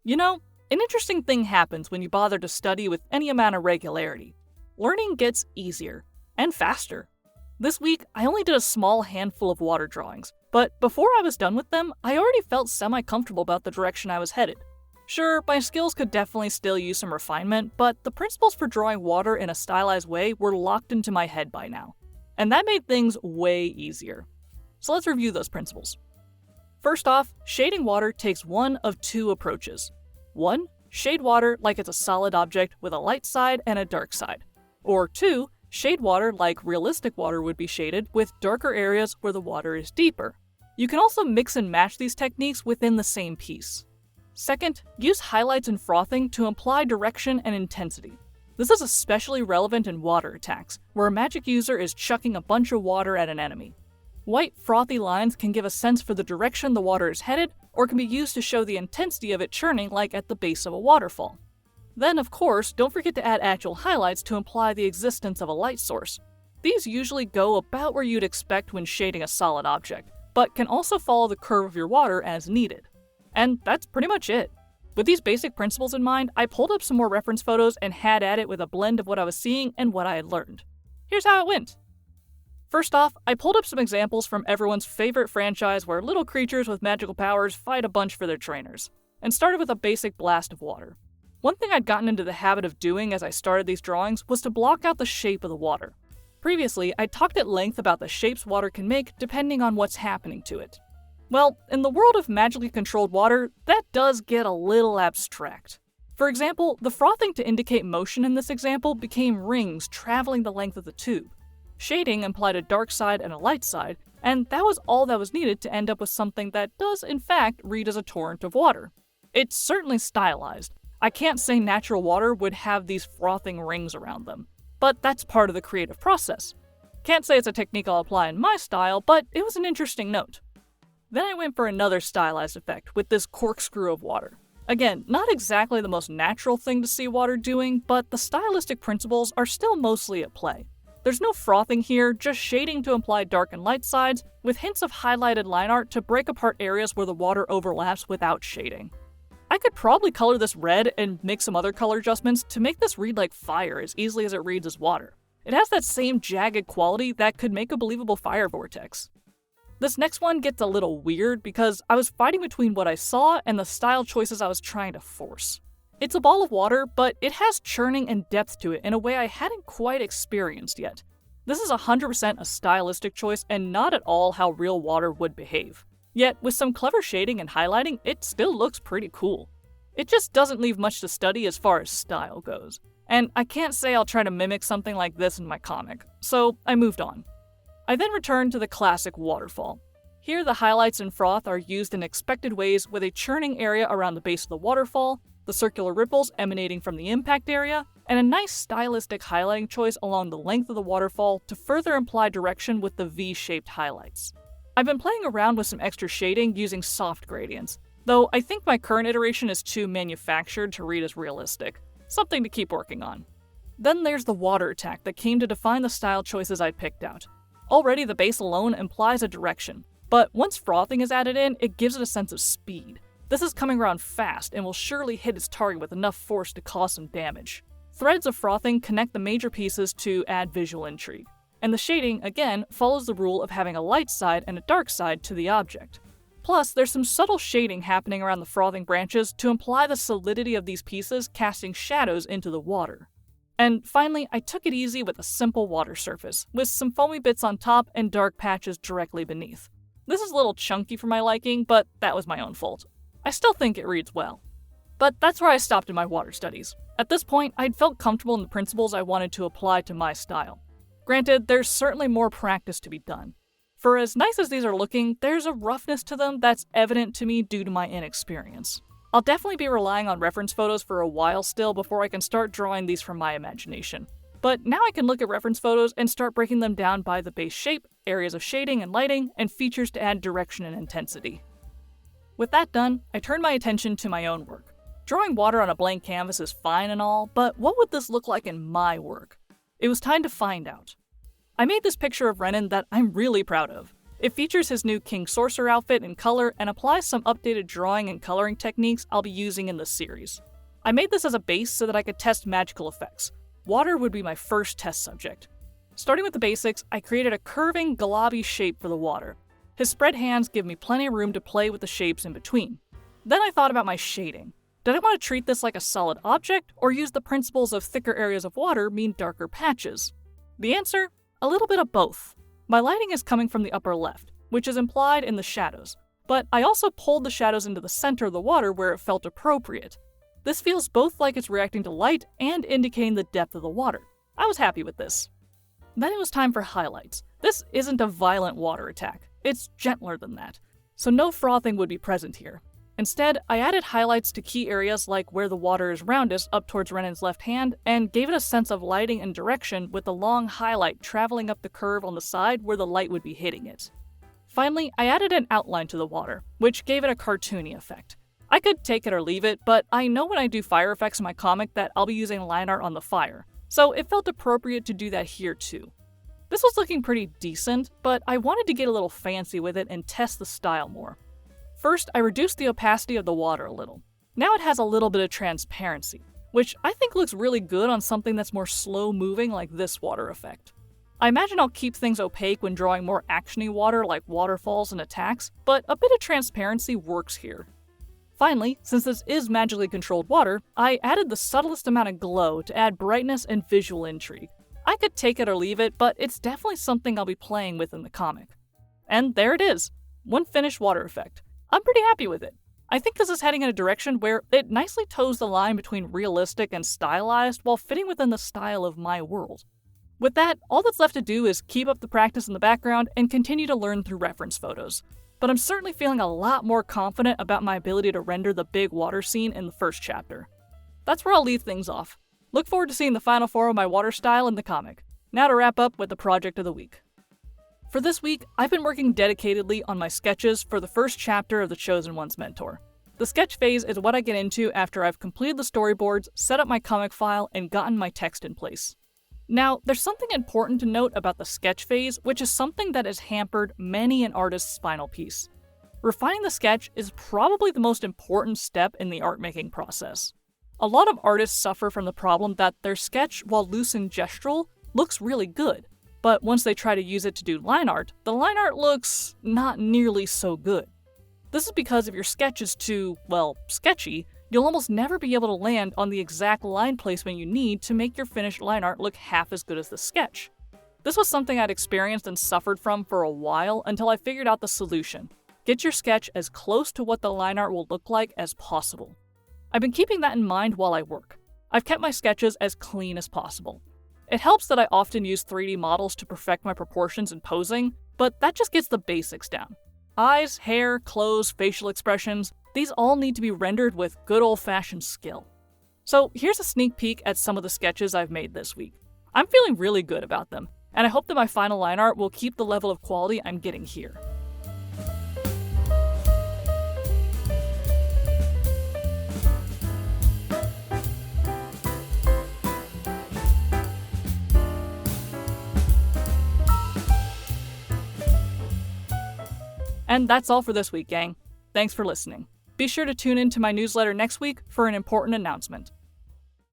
You know, an interesting thing happens when you bother to study with any amount of regularity. Learning gets easier and faster. This week, I only did a small handful of water drawings, but before I was done with them, I already felt semi-comfortable about the direction I was headed. Sure, my skills could definitely still use some refinement, but the principles for drawing water in a stylized way were locked into my head by now. And that made things way easier. So let's review those principles. First off, shading water takes one of two approaches. 1. Shade water like it's a solid object with a light side and a dark side. Or 2. Shade water like realistic water would be shaded with darker areas where the water is deeper. You can also mix and match these techniques within the same piece. Second, use highlights and frothing to imply direction and intensity. This is especially relevant in water attacks, where a magic user is chucking a bunch of water at an enemy. White, frothy lines can give a sense for the direction the water is headed, or can be used to show the intensity of it churning like at the base of a waterfall. Then, of course, don't forget to add actual highlights to imply the existence of a light source. These usually go about where you'd expect when shading a solid object, but can also follow the curve of your water as needed. And that's pretty much it. With these basic principles in mind, I pulled up some more reference photos and had at it with a blend of what I was seeing and what I had learned. Here's how it went. First off, I pulled up some examples from everyone's favorite franchise where little creatures with magical powers fight a bunch for their trainers, and started with a basic blast of water. One thing I'd gotten into the habit of doing as I started these drawings was to block out the shape of the water. Previously, I talked at length about the shapes water can make depending on what's happening to it. Well, in the world of magically controlled water, that does get a little abstract. For example, the frothing to indicate motion in this example became rings traveling the length of the tube. Shading implied a dark side and a light side, and that was all that was needed to end up with something that does in fact read as a torrent of water. It's certainly stylized. I can't say natural water would have these frothing rings around them, but that's part of the creative process. Can't say it's a technique I'll apply in my style, but it was an interesting note. Then I went for another stylized effect with this corkscrew of water. Again, not exactly the most natural thing to see water doing, but the stylistic principles are still mostly at play. There's no frothing here, just shading to imply dark and light sides, with hints of highlighted line art to break apart areas where the water overlaps without shading. I could probably color this red and make some other color adjustments to make this read like fire as easily as it reads as water. It has that same jagged quality that could make a believable fire vortex. This next one gets a little weird because I was fighting between what I saw and the style choices I was trying to force. It's a ball of water, but it has churning and depth to it in a way I hadn't quite experienced yet. This is 100% a stylistic choice and not at all how real water would behave. Yet, with some clever shading and highlighting, it still looks pretty cool. It just doesn't leave much to study as far as style goes. And I can't say I'll try to mimic something like this in my comic, so I moved on. I then returned to the classic waterfall. Here, the highlights and froth are used in expected ways with a churning area around the base of the waterfall, the circular ripples emanating from the impact area, and a nice stylistic highlighting choice along the length of the waterfall to further imply direction with the V-shaped highlights. I've been playing around with some extra shading using soft gradients, though I think my current iteration is too manufactured to read as realistic. Something to keep working on. Then there's the water attack that came to define the style choices I picked out. Already the base alone implies a direction, but once frothing is added in, it gives it a sense of speed. This is coming around fast and will surely hit its target with enough force to cause some damage. Threads of frothing connect the major pieces to add visual intrigue. And the shading, again, follows the rule of having a light side and a dark side to the object. Plus, there's some subtle shading happening around the frothing branches to imply the solidity of these pieces casting shadows into the water. And finally, I took it easy with a simple water surface, with some foamy bits on top and dark patches directly beneath. This is a little chunky for my liking, but that was my own fault. I still think it reads well. But that's where I stopped in my water studies. At this point, I'd felt comfortable in the principles I wanted to apply to my style. Granted, there's certainly more practice to be done. For as nice as these are looking, there's a roughness to them that's evident to me due to my inexperience. I'll definitely be relying on reference photos for a while still before I can start drawing these from my imagination. But now I can look at reference photos and start breaking them down by the base shape, areas of shading and lighting, and features to add direction and intensity. With that done, I turned my attention to my own work. Drawing water on a blank canvas is fine and all, but what would this look like in my work? It was time to find out. I made this picture of Renan that I'm really proud of. It features his new King Sorcerer outfit in color and applies some updated drawing and coloring techniques I'll be using in this series. I made this as a base so that I could test magical effects. Water would be my first test subject. Starting with the basics, I created a curving, globby shape for the water. His spread hands give me plenty of room to play with the shapes in between. Then I thought about my shading. Did I want to treat this like a solid object, or use the principles of thicker areas of water mean darker patches? The answer? A little bit of both. My lighting is coming from the upper left, which is implied in the shadows, but I also pulled the shadows into the center of the water where it felt appropriate. This feels both like it's reacting to light and indicating the depth of the water. I was happy with this. Then it was time for highlights. This isn't a violent water attack. It's gentler than that, so no frothing would be present here. Instead, I added highlights to key areas like where the water is roundest up towards Renan's left hand, and gave it a sense of lighting and direction with the long highlight traveling up the curve on the side where the light would be hitting it. Finally, I added an outline to the water, which gave it a cartoony effect. I could take it or leave it, but I know when I do fire effects in my comic that I'll be using line art on the fire, so it felt appropriate to do that here too. This was looking pretty decent, but I wanted to get a little fancy with it and test the style more. First, I reduced the opacity of the water a little. Now it has a little bit of transparency, which I think looks really good on something that's more slow-moving like this water effect. I imagine I'll keep things opaque when drawing more actiony water like waterfalls and attacks, but a bit of transparency works here. Finally, since this is magically controlled water, I added the subtlest amount of glow to add brightness and visual intrigue. I could take it or leave it, but it's definitely something I'll be playing with in the comic. And there it is, one finished water effect. I'm pretty happy with it. I think this is heading in a direction where it nicely toes the line between realistic and stylized while fitting within the style of my world. With that, all that's left to do is keep up the practice in the background and continue to learn through reference photos. But I'm certainly feeling a lot more confident about my ability to render the big water scene in the first chapter. That's where I'll leave things off. Look forward to seeing the final form of my water style in the comic. Now to wrap up with the project of the week. For this week, I've been working dedicatedly on my sketches for the first chapter of The Chosen One's Mentor. The sketch phase is what I get into after I've completed the storyboards, set up my comic file, and gotten my text in place. Now, there's something important to note about the sketch phase, which is something that has hampered many an artist's final piece. Refining the sketch is probably the most important step in the art-making process. A lot of artists suffer from the problem that their sketch, while loose and gestural, looks really good. But once they try to use it to do line art, the line art looks not nearly so good. This is because if your sketch is too, well, sketchy, you'll almost never be able to land on the exact line placement you need to make your finished line art look half as good as the sketch. This was something I'd experienced and suffered from for a while until I figured out the solution. Get your sketch as close to what the line art will look like as possible. I've been keeping that in mind while I work. I've kept my sketches as clean as possible. It helps that I often use 3D models to perfect my proportions and posing, but that just gets the basics down. Eyes, hair, clothes, facial expressions, these all need to be rendered with good old-fashioned skill. So here's a sneak peek at some of the sketches I've made this week. I'm feeling really good about them, and I hope that my final line art will keep the level of quality I'm getting here. And that's all for this week, gang. Thanks for listening. Be sure to tune in to my newsletter next week for an important announcement.